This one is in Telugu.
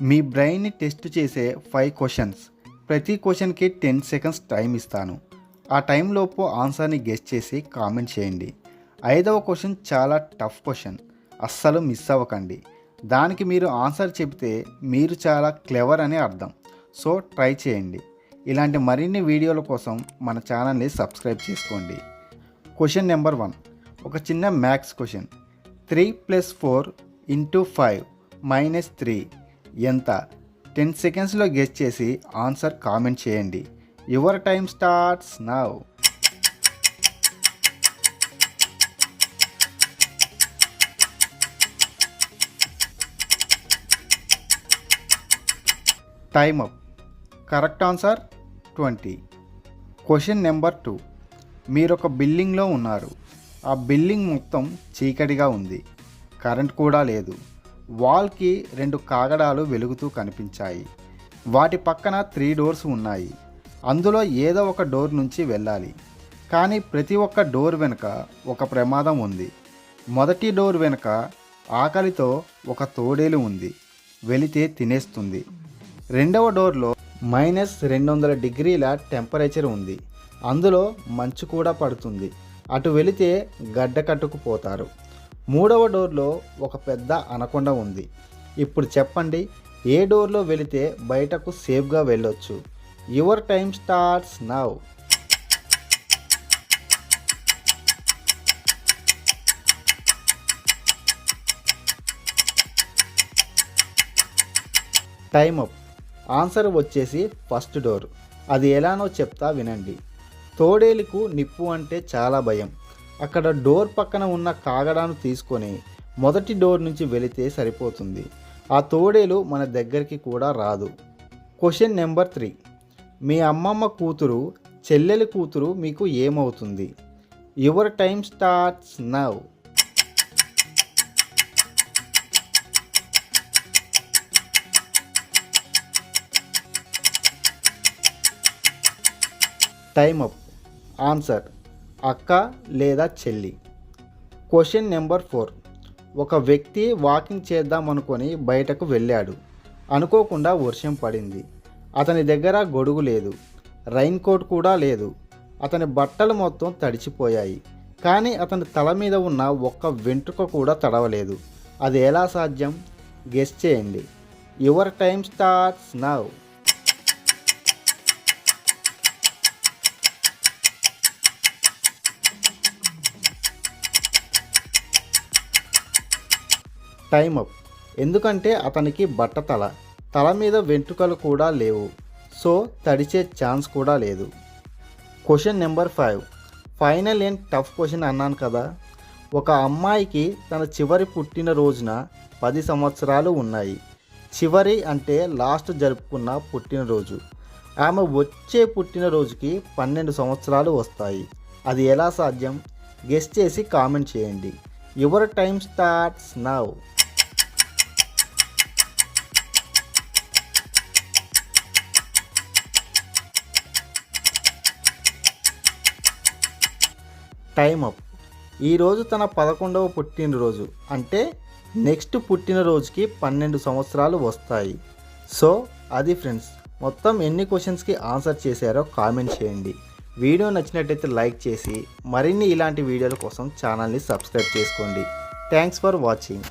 మీ బ్రెయిన్ని టెస్ట్ చేసే 5 క్వశ్చన్స్. ప్రతి క్వశ్చన్కి 10 సెకండ్స్ టైం ఇస్తాను. ఆ టైంలోపు ఆన్సర్ని గెస్ చేసి కామెంట్ చేయండి. 5వ క్వశ్చన్ చాలా టఫ్ క్వశ్చన్, అస్సలు మిస్ అవ్వకండి. దానికి మీరు ఆన్సర్ చెబితే మీరు చాలా క్లెవర్ అని అర్థం. సో ట్రై చేయండి. ఇలాంటి మరిన్ని వీడియోల కోసం మన ఛానల్ని సబ్స్క్రైబ్ చేసుకోండి. క్వశ్చన్ నెంబర్ 1, ఒక చిన్న మ్యాథ్స్ క్వశ్చన్. 3 + 4 × 5 - 3 ఎంత? 10 సెకండ్స్లో గెస్ చేసి ఆన్సర్ కామెంట్ చేయండి. Your time starts now. Time up. Correct answer 20. Question number 2, మీరు ఒక బిల్డింగ్లో ఉన్నారు. ఆ బిల్డింగ్ మొత్తం చీకటిగా ఉంది, కరెంట్ కూడా లేదు. వాల్కి 2 కాగడాలు వెలుగుతూ కనిపించాయి. వాటి పక్కన 3 డోర్స్ ఉన్నాయి. అందులో ఏదో ఒక డోర్ నుంచి వెళ్ళాలి. కానీ ప్రతి ఒక్క డోర్ వెనుక ఒక ప్రమాదం ఉంది. మొదటి డోర్ వెనుక ఆకలితో ఒక తోడేలు ఉంది, వెళితే తినేస్తుంది. రెండవ డోర్లో -200 డిగ్రీల టెంపరేచర్ ఉంది, అందులో మంచు కూడా పడుతుంది, అటు వెళితే గడ్డ కట్టుకుపోతారు. మూడవ డోర్లో ఒక పెద్ద అనకొండ ఉంది. ఇప్పుడు చెప్పండి, ఏ డోర్లో వెళితే బయటకు సేఫ్గా వెళ్ళొచ్చు? Your time starts now. Time up. Answer వచ్చేసి ఫస్ట్ డోర్. అది ఎలానో చెప్తా వినండి. తోడేలుకు నిప్పు అంటే చాలా భయం. అక్కడ డోర్ పక్కన ఉన్న కాగడాను తీసుకొని మొదటి డోర్ నుంచి వెళితే సరిపోతుంది. ఆ తోడేలు మన దగ్గరికి కూడా రాదు. క్వశ్చన్ నెంబర్ 3, మీ అమ్మమ్మ కూతురు చెల్లెలి కూతురు మీకు ఏమవుతుంది? Your time starts now. Time up. Answer అక్క లేదా చెల్లి. క్వశ్చన్ నెంబర్ 4, ఒక వ్యక్తి వాకింగ్ చేద్దాం అనుకొని బయటకు వెళ్ళాడు. అనుకోకుండా వర్షం పడింది. అతని దగ్గర గొడుగు లేదు, రైన్ కోట్ కూడా లేదు. అతని బట్టలు మొత్తం తడిచిపోయాయి. కానీ అతని తల మీద ఉన్న ఒక్క వెంట్రుక కూడా తడవలేదు. అది ఎలా సాధ్యం? గెస్ చేయండి. Your time starts now. Time up. ఎందుకంటే అతనికి తల మీద వెంట్రుకలు కూడా లేవు. సో తడిచే ఛాన్స్ కూడా లేదు. Question number 5, final and tough question అన్నాను కదా. ఒక అమ్మాయికి తన చివరి పుట్టినరోజున 10 సంవత్సరాలు ఉన్నాయి. చివరి అంటే లాస్ట్ జరుపుకున్న పుట్టినరోజు. ఆమె వచ్చే పుట్టినరోజుకి 12 సంవత్సరాలు వస్తాయి. అది ఎలా సాధ్యం? గెస్ చేసి కామెంట్ చేయండి. Your time starts now. Time up. ఈరోజు తన 11వ పుట్టినరోజు, అంటే నెక్స్ట్ పుట్టినరోజుకి 12 సంవత్సరాలు వస్తాయి. సో అది ఫ్రెండ్స్, మొత్తం ఎన్ని క్వశ్చన్స్కి ఆన్సర్ చేశారో కామెంట్ చేయండి. వీడియో నచ్చినట్టయితే లైక్ చేసి మరిన్ని ఇలాంటి వీడియోల కోసం ఛానల్ని సబ్స్క్రైబ్ చేసుకోండి. Thanks for watching.